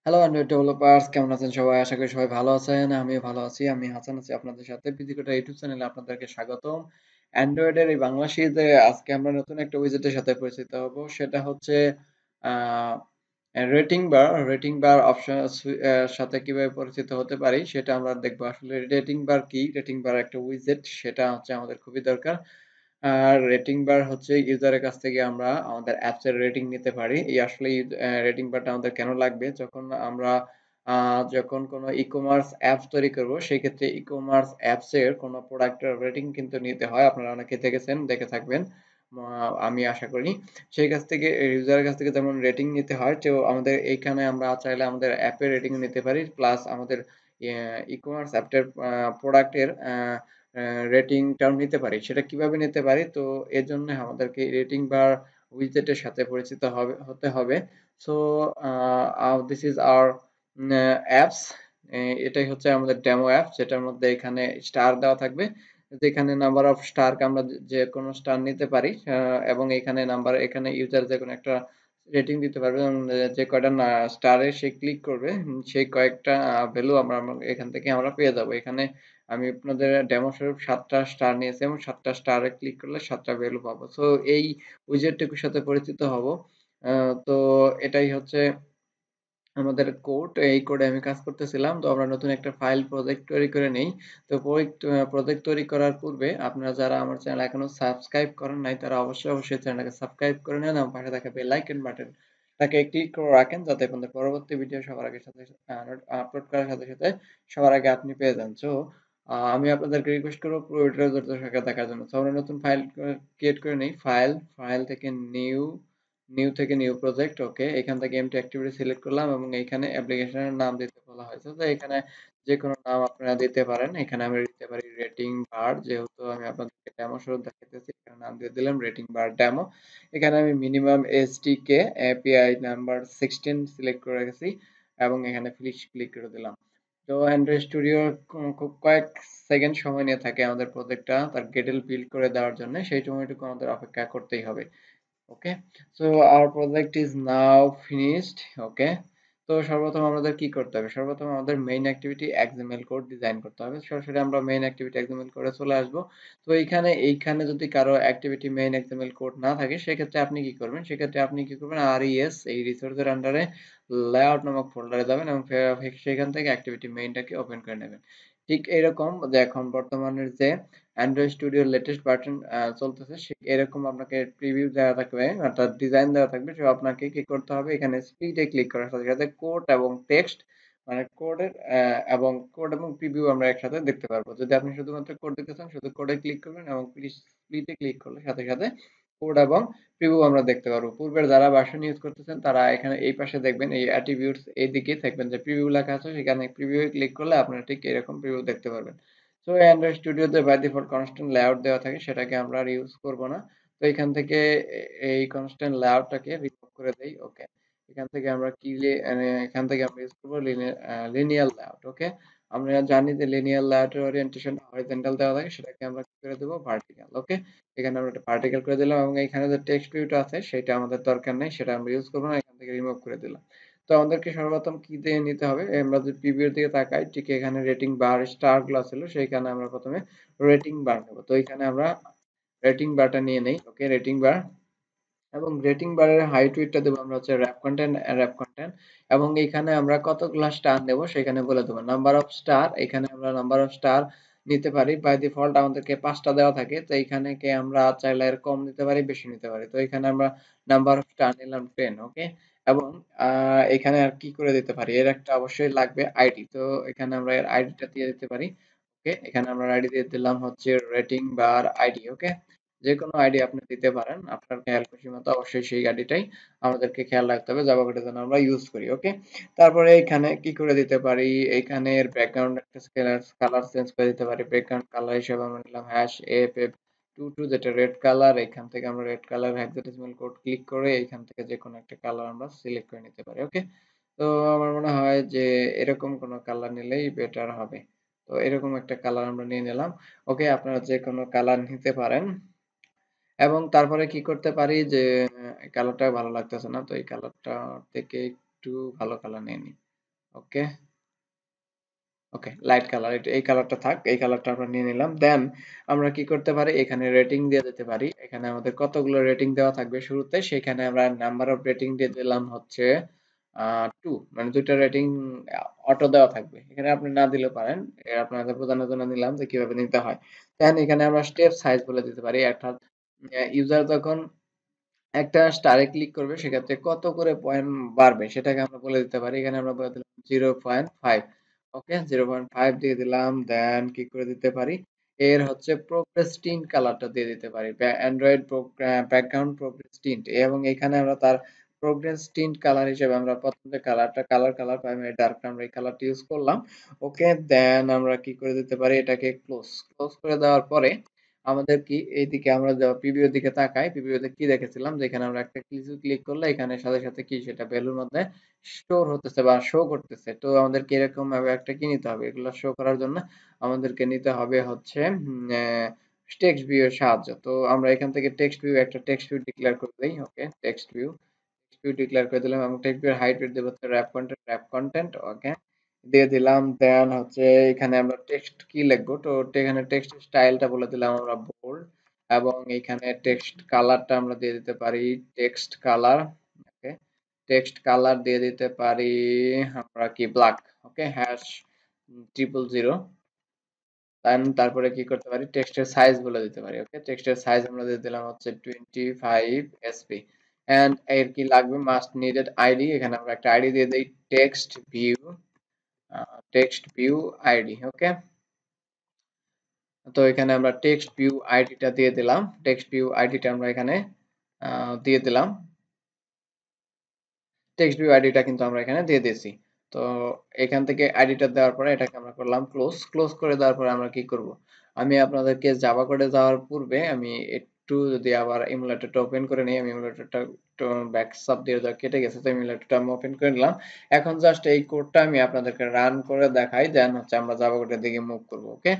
Hello Android developers কেমন আছেন সবাই? আশা করি সবাই ভালো আছেন। আমিও ভালো আছি। আমি হাসান আছি আপনাদের সাথে। পিজিকোটা ইউটিউব চ্যানেলে আপনাদেরকে স্বাগতম। অ্যান্ড্রয়েডের এই বাংলা সিরিজে আজকে আমরা নতুন একটা উইজেটের সাথে পরিচিত হব। সেটা হচ্ছে আ রেটিং বার। রেটিং বার অপশন সাথে কিভাবে পরিচিত হতে পারি সেটা আমরা দেখব। আসলে রেটিং বার কি? রেটিং বার একটা উইজেট সেটা হচ্ছে আমাদের খুবই দরকার। আর রেটিং বার হচ্ছে ইউজারের কাছ থেকে আমরা আমাদের অ্যাপস এর রেটিং নিতে পারি। এই আসলে রেটিং বারটা আমাদের কেন লাগবে? যখন আমরা যখন কোনো ই-কমার্স অ্যাপস তৈরি করব, সেক্ষেত্রে ই-কমার্স অ্যাপস এর কোনো প্রোডাক্টের রেটিং কিন্তু নিতে হয়। আপনারা অনেকে দেখেছেন, দেখে থাকবেন। আমি আশা করি। সেই কাছ থেকে ইউজারের কাছ থেকে যেমন রেটিং নিতে হয়, তো আমাদের এইখানে আমরা চাইলে আমাদের অ্যাপের রেটিং নিতে পারি। প্লাস আমাদের ই-কমার্স অ্যাপটার প্রোডাক্টের আ রেটিংটাও নিতে পারি। সেটা কিভাবে নিতে পারি? তো এজন্য আমাদেরকে রেটিং বার উইজেটের সাথে পরিচিত হতে হবে। So a this is hour apps. এটাই হচ্ছে আমাদের ডেমো অ্যাপ যেটার মধ্যে এখানে স্টার দেওয়া থাকবে। যেখানে নাম্বার অফ স্টারকে আমরা যেকোনো স্টার নিতে পারি। এবং এখানে এখানে ইউজার যেকোনো একটা রেটিং দিতে পারবে এবং যে কয়টা স্টারে সে ক্লিক করবে সেই কয়েকটা ভ্যালু আমরা এখান থেকে আমরা পেয়ে যাবো। এখানে আমি আপনাদের ডেমো স্বরূপ ৭ টা স্টার নিয়েছি এবং ৭ টা স্টারে ক্লিক করলে ৭ টা ভ্যালু পাবো। সো এই উইজেটটুকুর সাথে পরিচিত হব। তো এটাই হচ্ছে আমাদের কোড। এই কোডে আমি কাজ করতেছিলাম। তো আমরা নতুন একটা ফাইল প্রজেক্ট তৈরি করে নেই। তো প্রজেক্ট তৈরি করার পূর্বে আপনারা যারা আমার চ্যানেল এখনো সাবস্ক্রাইব করেন নাই তারা অবশ্যই চ্যানেলটাকে সাবস্ক্রাইব করে নেন এবং পাশে থাকা বেল আইকন বাটনটাকে ক্লিক করে রাখেন যাতে আপনাদের পরবর্তী ভিডিও সবার আগে আপলোড করার সাথে সবার আগে আপনি পেয়ে যান। সো আমি আপনাদেরকে রিকোয়েস্ট করব পুরো ভিডিওটা ধৈর্য সহকারে দেখার জন্য। সো আমরা নতুন ফাইল ক্রিয়েট করে নেই। ফাইল থেকে নিউ প্রজেক্ট। ওকে, এখান থেকে এমটি অ্যাক্টিভিটি সিলেক্ট করলাম এবং এইখানে অ্যাপ্লিকেশনের নাম দিতে বলা হয়েছে। তো এখানে যে কোনো নাম আপনারা দিতে পারেন। এখানে আমি দিতে পারি রেটিং বার, যেহেতু আমি আপনাদেরকে ডেমো স্বরূপ দেখাইতেছি এখানে নাম দিয়ে দিলাম রেটিং বার ডেমো। এখানে আমি minimum SDK API number 16 select করে রেখেছি এবং এখানে ফিনিশ ক্লিক করে দিলাম। তো অ্যান্ড্রয়েড স্টুডিও খুব কয়েক সেকেন্ড সময় নিয়ে থাকে আমাদের প্রজেক্টটা তার গেটেল বিল্ড করে দেওয়ার জন্য। সেই সময়টুকু আমাদের অপেক্ষা করতেই হবে। Okay, so our project is now finished. Okay, তো সর্বপ্রথম আমাদের কি করতে হবে? সর্বপ্রথম আমাদের main activity XML code design করতে হবে। সরাসরি আমরা মেইন অ্যাক্টিভিটি এক্সএমএল কোডে চলে আসবো। তো এইখানে যদি কারো অ্যাক্টিভিটি মেইন এক্সএমএল কোড না থাকে সেক্ষেত্রে আপনি কি করবেন? সেক্ষেত্রে আপনি কি করবেন? RES এই রিসোর্সের আন্ডারে লেআউট নামক ফোল্ডারে যাবেন এবং সেখান থেকে অ্যাক্টিভিটি মেইনটাকে ওপেন করে নেবেন। ঠিক এরকম যে এখন বর্তমানের যে অ্যান্ড্রয়েড স্টুডিওর লেটেস্ট ভার্সন চলতেছে এরকম আপনাকে প্রিভিউ দেওয়া থাকবে অর্থাৎ ডিজাইন দেওয়া থাকবে। সো আপনাকে কি করতে হবে? এখানে স্প্লিটে ক্লিক করার সাথে সাথে কোড এবং টেক্সট মানে কোড এবং প্রিভিউ আমরা একসাথে দেখতে পারবো। যদি আপনি শুধুমাত্র কোড দেখতে চান শুধু কোডে ক্লিক করবেন এবং স্প্লিটে ক্লিক করলে সাথে কোড এবং প্রিভিউ আমরা দেখতে পারবো। পূর্বের যারা ভার্সন ইউজ করতেছেন তারা এখানে এই পাশে দেখবেন এই অ্যাট্রিবিউটস এইদিকে দেখবেন যে প্রিভিউ লেখা আছে, সেখানে প্রিভিউ এ ক্লিক করলে আপনারা ঠিক এরকম প্রিভিউ দেখতে পারবেন। সো অ্যান্ড্রয়েড স্টুডিওতে বাই ডিফল্ট কনস্ট্যান্ট লেআউট দেওয়া থাকে, সেটাকে আমরা আর ইউজ করব না। তো এখান থেকে এই কনস্ট্যান্ট লেআউটটাকে রিমুভ করে দেই। ওকে, এখান থেকে আমরা এখান থেকে আমরা ইউজ করবো লিনিয়ার লেআউট। ওকে, আমরা জানি যে লিনিয়ার লেআউটের ওরিয়েন্টেশন হরিজন্টাল দেওয়া থাকে, সেটাকে আমরা কি করে দেবো? ভার্টিক্যাল। ওকে, এখানে আমরা একটা ভার্টিক্যাল করে দিলাম এবং এখানে যে টেক্সট ভিউটা আছে সেটা আমাদের দরকার নেই, সেটা আমরা ইউজ করবো না, এখান থেকে রিমুভ করে দিলাম। তো আমাদেরকে সর্বপ্রথম কি দিয়ে নিতে হবে? আমরা যদি প্রিভিউর দিকে তাকাই ঠিক এখানে রেটিং বার স্টার গুলো ছিল সেইখানে আমরা প্রথমে রেটিং বার নেব। তো এখানে আমরা রেটিং বারটা নিয়ে নেই। ওকে, রেটিং বার এবং রেটিং বারের হাইট উইডথটা দেবো আমরা হচ্ছে র‍্যাপ কন্টেন্ট এবং এইখানে আমরা কতগুলা স্টার নেব সেখানে বলে দেবো। নাম্বার অফ স্টার, এখানে আমরা নাম্বার অফ স্টার নিতে পারি। বাই ডিফল্ট আমাদেরকে ৫ টা দেওয়া থাকে। তো এইখানে আমরা চাইলে এর কম নিতে পারি, বেশি নিতে পারি। তো এখানে আমরা নাম্বার অফ স্টার নিলাম 10। ওকে, এবং এখানে আর কি করে দিতে পারি? এর একটা অবশ্যই লাগবে আইডি। তো এখানে আমরা এর আইডিটা দিয়ে দিতে পারি। ওকে, এখানে আমরা আইডি দিয়ে দিলাম হচ্ছে রেটিং বার আইডি। ওকে, যেকোনো আইডি আপনি দিতে পারেন আপনার খেয়াল খুশি মতো। অবশ্যই সেই আইডিটাই আমাদেরকে খেয়াল রাখতে হবে জাভা কোডে যেন আমরা ইউজ করি। ওকে, তারপরে এখানে কি করে দিতে পারি? এখানে এর ব্যাকগ্রাউন্ড একটা কালার চেঞ্জ করে দিতে পারি। ব্যাকগ্রাউন্ড কালার হিসেবে আমরা নিলাম #AFF22 যেটা রেড কালার। এখান থেকে আমরা red colour hexadecimal code click করে এখান থেকে যে কোনো একটা কালার আমরা সিলেক্ট করে নিতে পারি। ওকে, তো আমার মনে হয় যে এরকম কোনো কালার নিলেই বেটার হবে। তো এরকম একটা কালার আমরা নিয়ে নিলাম। ওকে, আপনারা যে কোনো কালার নিতে পারেন এবং তারপরে কি করতে পারি যে এই কালারটা ভালো লাগতেছে না, তো এই কালারটা থেকে একটু ভালো কালার নিয়ে নিই। ওকে, ওকে লাইট কালার, এটা এই কালারটা থাক, এই কালারটা আমরা নিয়ে নিলাম। দেন আমরা কি করতে পারি, এখানে রেটিং দিয়ে দিতে পারি। এখানে আমাদের কতগুলো রেটিং দেওয়া থাকবে শুরুতে, সেখানে আমরা নাম্বার অফ রেটিং দিয়ে দিলাম হচ্ছে 2, মানে 2টা রেটিং অটো দেওয়া থাকবে। এখানে আপনি না দিলেও পারেন, আপনাদের বোঝানোর জন্য নিলাম যে কিভাবে নিতে হয়। দেন এখানে আমরা স্টেপ সাইজ বলে দিতে পারি, অর্থাৎ ইউজার যখন একটা স্টারে ক্লিক করবে সেক্ষেত্রে কত করে পয়েন্ট বাড়বে সেটাকে আমরা বলে দিতে পারি। এখানে আমরা বলে দিলাম 0.5। ওকে, 0.5 দিয়ে দিলাম। দেন কি করে দিতে পারি, এর হচ্ছে প্রোগ্রেস টিন্ট কালারটা দিয়ে দিতে পারি, অ্যান্ড্রয়েড ব্যাকগ্রাউন্ড প্রোগ্রেস টিন্ট। এবং এখানে আমরা তার প্রোগ্রেস টিন্ট কালার হিসেবে আমরা প্রথম যে কালারটা কালার প্রাইমারি ডার্ক, আমরা এই কালারটা ইউজ করলাম। ওকে, দেন আমরা কি করে দিতে পারি, এটাকে ক্লোজ ক্লোজ করে দেওয়ার পরে আমাদের কি এইদিকে আমরা প্রিভিউর দিকে তাকাই, প্রিভিউতে কি দেখেছিলাম, যেখানে আমরা একটা কিছু ক্লিক করলে এখানে সাথে সাথে কি সেটা ভ্যালুর মধ্যে স্টোর হতেছে বা শো করতেছে। তো আমাদেরকে এরকম ভাবে একটা কি নিতে হবে, এগুলো শো করার জন্য আমাদেরকে নিতে হবে হচ্ছে টেক্সট ভিউ এর সাহায্য। তো আমরা এখান থেকে টেক্সট ভিউ, একটা টেক্সট ভিউ ডিক্লেয়ার করে দেই। ওকে, টেক্সট ভিউ ডিক্লেয়ার করে দিলাম এবং টেক্সট ভিউ হাইট দেব হচ্ছে র‍্যাপ কন্টেন্ট। ওকে, দিয়ে দিলাম। দেন হচ্ছে এখানে আমরা টেক্সট কি লিখবো, তো এখানে টেক্সট স্টাইলটা বলে দিলাম আমরা বোল্ড, এবং এখানে টেক্সট কালারটা আমরা দিয়ে দিতে পারি টেক্সট কালার। ওকে, টেক্সট কালার দিয়ে দিতে পারি আমরা কি ব্ল্যাক। ওকে, হ্যাশ 000। তারপরে কি করতে পারি, টেক্সটের সাইজ বলে দিতে পারি। ওকে, টেক্সটের সাইজ আমরা দিয়ে দিলাম হচ্ছে 25 এসপি। এন্ড এর কি লাগবে, মাস্ট নিডেড আইডি, এখানে আমরা একটা আইডি দিয়ে দেই, টেক্সট ভিউ আইডি। ওকে, তো এখানে আমরা টেক্সট ভিউ আইডিটা দিয়ে দিলাম, টেক্সট ভিউ আইডিটা আমরা এখানে দিয়ে দিলাম, টেক্সট ভিউ আইডিটা কিন্তু আমরা এখানে দিয়ে দিয়েছি। তো এখান থেকে আইডিটা দেওয়ার পরে এটাকে আমরা করলাম ক্লোজ। ক্লোজ করে দেওয়ার পরে আমরা কি করব, আমি আপনাদেরকে জাভা কোডে যাওয়ার পূর্বে আমি একটু যদি আবার ইমুলেটরটা ওপেন করে নিই, আমি ইমুলেটরটা একটু ব্যাকসাপ দিয়ে যা কেটে গেছে, তো ইমুলেটরটা আমি ওপেন করে নিলাম। এখন জাস্ট এই কোডটা আমি আপনাদেরকে রান করে দেখাই, দেন হচ্ছে আমরা জাভা কোডের দিকে মুভ করব। ওকে,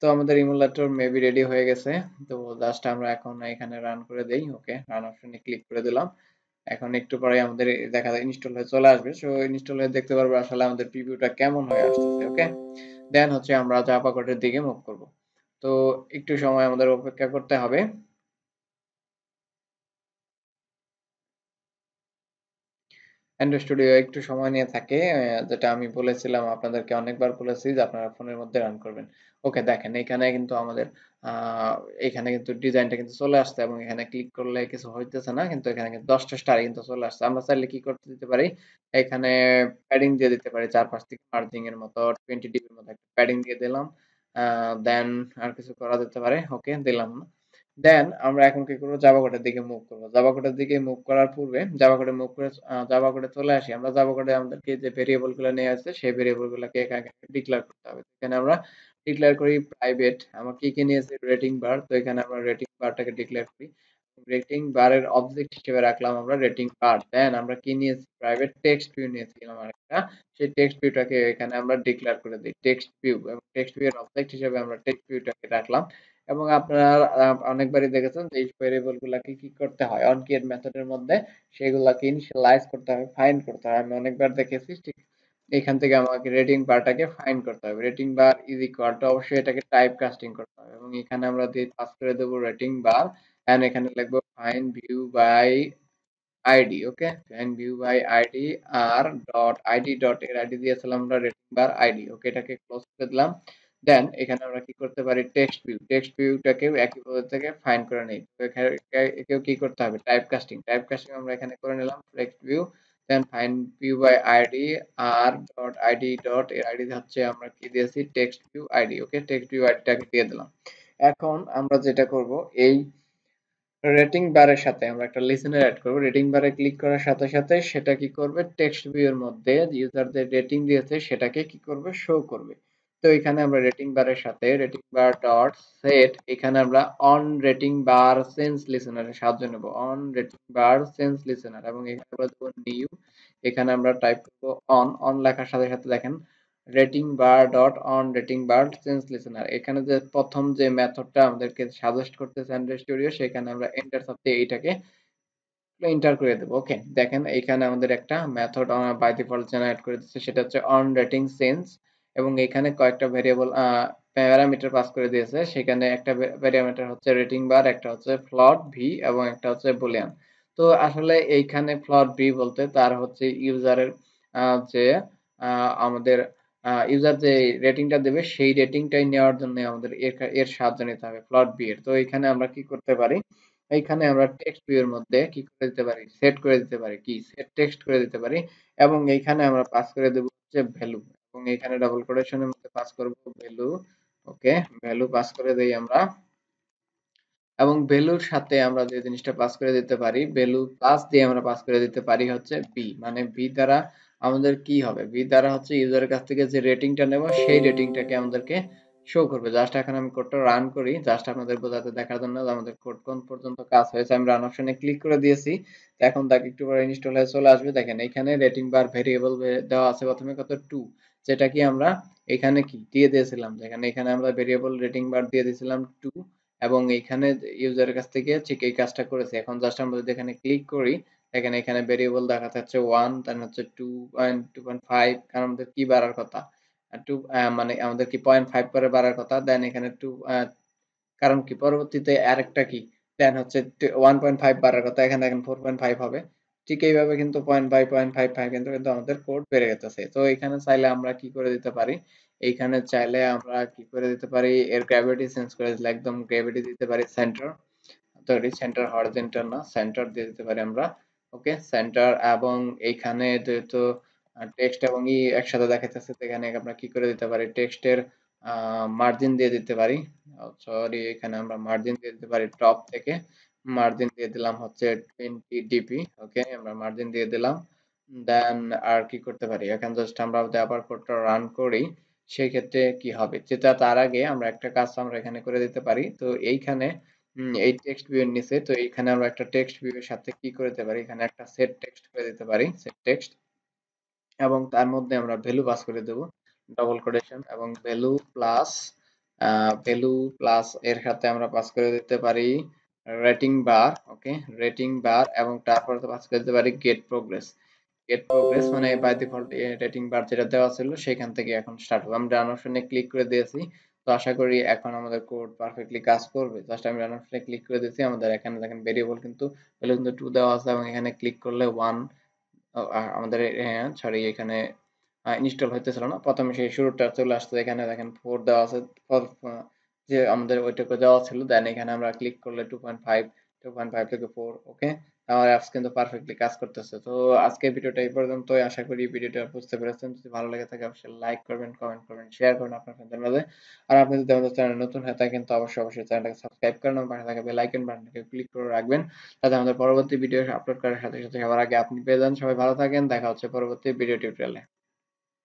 তো আমাদের ইমুলেটর মেবি রেডি হয়ে গেছে। তো জাস্ট আমরা এখন এখানে রান করে দেই। ওকে, রান অপশনে ক্লিক করে দিলাম। এখন একটু পরে আমাদের দেখা যায় ইনস্টল হয়ে চলে আসবে। সো ইনস্টল হয়ে দেখতে পারবো আসলে আমাদের প্রিভিউটা কেমন হয়ে আসতেছে। ওকে, দেন হচ্ছে আমরা জাভা কোডের দিকে মুভ করব। তো একটু সময় আমাদের অপেক্ষা করতে হবে। অ্যান্ড্রয়েড স্টুডিও একটু সময় নিয়ে থাকে, যেটা আমি বলেছিলাম আপনাদেরকে, অনেকবার বলেছি যে আপনারা ফোনের মধ্যে রান করবেন। ওকে, দেখেন এখানে কিন্তু আমাদের আহ, এখানে কিন্তু ডিজাইনটা কিন্তু চলে আসছে, এবং এখানে ক্লিক করলে কিছু হইতেছে না, কিন্তু এখানে কিন্তু 10টা স্টার কিন্তু চলে আসছে। আমরা চাইলে কি করতে দিতে পারি, এখানে প্যাডিং দিয়ে দিতে পারি, চারপাশ থেকে মার্জিং এর মতো 20 ডিবির মতো একটা প্যাডিং দিয়ে দিলাম। দেন আর কিছু করা যেতে পারে। ওকে, দিলাম। দেন আমরা এখন কি করবো, জাভা কোডের দিকে মুভ করবো। জাভা কোডের দিকে মুভ করার পূর্বে জাভা কোডে মুভ করে জাভা কোডে চলে আসি। আমরা জাভা কোডে আমাদেরকে যে ভেরিয়েবল গুলো নিয়ে আসছে সেই ভেরিয়েবল গুলোকে এখানে ডিক্লেয়ার করতে হবে। এখানে আমরা ডিক্লেয়ার করি প্রাইভেট, আমরা কি কি নিয়েছি, রেটিং বার। তো এখানে আমরা রেটিং বারটাকে ডিক্লেয়ার করি, রেটিং বারের অবজেক্ট হিসেবে রাখলাম আমরা রেটিং বার। দেন আমরা কি নিয়েছি, প্রাইভেট টেক্সট ভিউ নিয়েছিলাম আরেকটা, সেই টেক্সট ভিউটাকে এখানে আমরা ডিক্লেয়ার করে দিই টেক্সট ভিউ, এবং টেক্সট ভিউ এর অবজেক্ট হিসেবে আমরা টেক্সট ভিউটাকে রাখলাম। এবং আপনারা অনেকবারই দেখেছেন যে এই ভেরিয়েবল গুলাকে কি করতে হয়, অন ক্রিয়েট মেথডের মধ্যে সেগুলাকে ইনিশিয়ালাইজ করতে হবে, ফাইন্ড করতে হয়। আমি অনেকবার দেখেছি। ঠিক এখান থেকে আমাকে রেটিং বারটাকে ফাইন্ড করতে হবে। Rating bar is equal to, অবশ্যই এটাকে টাইপ কাস্টিং করতে হবে, এবং এখানে আমরা দিয়ে পাস করে দেবো রেটিং বার। এন্ড এখানে লিখবো find view by ID. Okay, find view by ID R dot ID dot এর আইডি দিয়েছিলাম আমরা রেটিং বার আইডি। ওকে, এটাকে ক্লোজ করে দিলাম। দেন এখানে আমরা কি করতে পারি, টেক্সট ভিউটাকেও একই পদ্ধতি থেকে ফাইন্ড করে নেই। তো এখানে একেও কি করতে হবে, টাইপ কাস্টিং আমরা এখানে করে নিলাম text view. Then find view by ID R dot ID dot এর আইডি হচ্ছে আমরা কি দিয়েছি, text view ID. Okay, text view আইডিটাকে দিয়ে দিলাম। এখন আমরা যেটা করব, এই রেটিং বারের সাথে আমরা একটা লিসেনার এড করব। রেটিং বারে ক্লিক করার সাথে সাথে সেটা কি করবে, টেক্সট ভিউ এর মধ্যে ইউজারদের রেটিং দিয়েছে সেটাকে কি করবে, শো করবে। তো এখানে আমরা রেটিং বারের সাথে রেটিং বার ডট সেট, এখানে আমরা অন রেটিং বার সেন্স লিসেনারের সাহায্য নেব, on rating bar sense listener, এবং এখানে আমরা দেবো নিউ। এখানে আমরা টাইপ করব অন, অন লেখার সাথে সাথে দেখেন rating bar dot on rating bar change listener, এখানে যে প্রথম যে মেথডটা আমাদেরকে সাজেস্ট করতেছে অ্যান্ড্রয়েড স্টুডিও, সেখানে আমরা এন্টার চাপতে এইটাকে এন্টার করে দেব। ওকে, দেখেন এইখানে আমাদের একটা মেথড বাই ডিফল্ট জেনারেট করে দিচ্ছে, সেটা হচ্ছে অন রেটিং সেন্স, এবং এখানে কয়েকটা ভেরিয়েবল প্যারামিটার পাস করে দিয়েছে। সেখানে একটা প্যারামিটার হচ্ছে রেটিং বার, একটা হচ্ছে ফ্লট ভি এবং একটা হচ্ছে বুলিয়ান। তো আসলে এইখানে ফ্লট ভি বলতে তার হচ্ছে ইউজারের যে আমাদের ইউজার যে রেটিংটা দেবে সেই রেটিংটাই নেওয়ার জন্য আমাদের এর সাহায্য নিতে হবে ফ্লট বি এর। তো এখানে আমরা কি করতে পারি, এইখানে আমরা টেক্সট ভিউ এর মধ্যে কি করে দিতে পারি, সেট করে দিতে পারি, কি সেট টেক্সট করে দিতে পারি, এবং এইখানে আমরা পাস করে দেব হচ্ছে ভ্যালু, এবং এখানে ডাবল কোটেশনের মধ্যে পাস করব ভ্যালু। ওকে, ভ্যালু পাস করে দেই আমরা, এবং ভ্যালুর সাথে আমরা যে জিনিসটা পাস করে দিতে পারি, ভ্যালু প্লাস দিয়ে আমরা পাস করে দিতে পারি হচ্ছে বি, মানে বি দ্বারা আমাদের কি হবে, বি দ্বারা হচ্ছে ইউজারের কাছ থেকে যে রেটিংটা নেব সেই রেটিংটাকে আমাদেরকে শো করবে। জাস্ট এখন আমি কোডটা রান করি, জাস্ট আপনাদের বোঝাতে দেখার জন্য যে আমাদের কোড কোন পর্যন্ত কাজ হয়েছে। আমি রান অপশনে ক্লিক করে দিয়েছি, তো এখন তাকে একটু পরে ইনস্টল হয়ে চলে আসবে। দেখেন এখানে রেটিং বার ভেরিয়েবল দেওয়া আছে প্রথমে কত 2, যেটা কি আমরা এখানে কি দিয়ে দিয়েছিলাম, যেখানে এখানে আমরা ভেরিয়েবল রেটিং বার দিয়ে দিয়েছিলাম 2, এবং এইখানে ইউজারের কাছ থেকে ঠিক এই কাজটা করেছে। এখন জাস্ট আমরা যদি এখানে ক্লিক করি, দেখেন এখানে ভেরিয়েবল দেখাতে হচ্ছে 1, দেন হচ্ছে 2.5, কারণ আমাদের কি বাড়ার কথা, 2 মানে আমাদের কি 0.5 করে বাড়ার কথা, দেন এখানে 2 কারণ কি পরবর্তীতে আরেকটা কি দেন হচ্ছে 1.5 বাড়ার কথা, এখানে দেখেন 4.5 হবে। ঠিক এইভাবে কিন্তু 0.5 কিন্তু কিন্তু আমাদের কোড বেড়ে গেছে। তো এখানে চাইলে আমরা কি করে দিতে পারি, এইখানে চাইলে আমরা কি করে দিতে পারি, এর গ্র্যাভিটি চেঞ্জ করে দিলে একদম গ্র্যাভিটি দিতে পারি সেন্টার, সরি সেন্টার হরিজন্টাল না, সেন্টার দিয়ে দিতে পারি আমরা। ওকে, সেন্টার, এবং এইখানে যেহেতু টেক্সট এবং ই একসাথে দেখাইতেছে, তো এখানে আমরা কি করে দিতে পারি, টেক্সটের মার্জিন দিয়ে দিতে পারি। সরি, এখানে আমরা মার্জিন দিয়ে দিতে পারি, টপ থেকে মার্জিন দিয়ে দিলাম হচ্ছে 20 ডিপি। ওকে, আমরা মার্জিন দিয়ে দিলাম। দেন আর কি করতে পারি, এখন জাস্ট আমরা যদি আবার কোডটা রান করি, সেই ক্ষেত্রে কি হবে, যেটা তার আগে আমরা একটা কাজ আমরা এখানে করে দিতে পারি। তো এইখানে এই টেক্সট ভিউ এর নিচে, তো এইখানে আমরা একটা টেক্সট ভিউ এর সাথে কি করে দিতে পারি, এখানে একটা সেট টেক্সট করে দিতে পারি, সেট টেক্সট, এবং তার মধ্যে আমরা ভ্যালু পাস করে দেব, ডবল কোটেশন, এবং ভ্যালু প্লাস এর সাথে আমরা পাস করে দিতে পারি রেটিং বার। ওকে, রেটিং বার, এবং তারপর পাস করে দিতে পারি গেট প্রোগ্রেস। গেট প্রোগ্রেস মানে বাই ডিফল্ট রেটিং বার যেটা দেওয়া ছিল সেখান থেকে এখন স্টার্ট হবে। আমি রান অপশনে ক্লিক করে দিয়েছি, তো আশা করি এখন আমাদের কোড পারফেক্টলি কাজ করবে। জাস্ট আমি রান অপশনে ক্লিক করে দিয়েছি, আমাদের এখানে দেখেন ভেরিয়েবল কিন্তু ভ্যালু কিন্তু 2 দেওয়া আছে, এবং এখানে ক্লিক করলে 1 আমাদের সরি এখানে ইনস্টল হইতেছিল না, প্রথমে সেই শুরুটা চলে আসছে, এখানে দেখেন 4 দেওয়া আছে, যে আমাদের ওইটুকু দেওয়া ছিল। দেন এখানে আমরা ক্লিক করলে 2.5 থেকে 4। ওকে, আমার অ্যাপস কিন্তু পারফেক্টলি কাজ করতেছে। তো আজকের ভিডিওটা এই পর্যন্তই, আশা করি ভিডিওটা বুঝতে পেরেছেন। যদি ভালো লেগে থাকে অবশ্যই লাইক করবেন, কমেন্ট করবেন, শেয়ার করবেন আপনার ফ্রেন্ডদের মাঝে। আর আপনি যদি আমাদের চ্যানেলে নতুন হয়ে থাকেন তো অবশ্যই চ্যানেলটাকে সাবস্ক্রাইব করেন, এবং পাশে থাকা বেল আইকন বাটনটাকে ক্লিক করে রাখবেন, যাতে আমাদের পরবর্তী ভিডিও আপলোড করার সাথে সাথে সবার আগে আপনি পেয়ে যান। সবাই ভালো থাকেন, দেখা হচ্ছে পরবর্তী ভিডিও টিউটোরিয়ালে।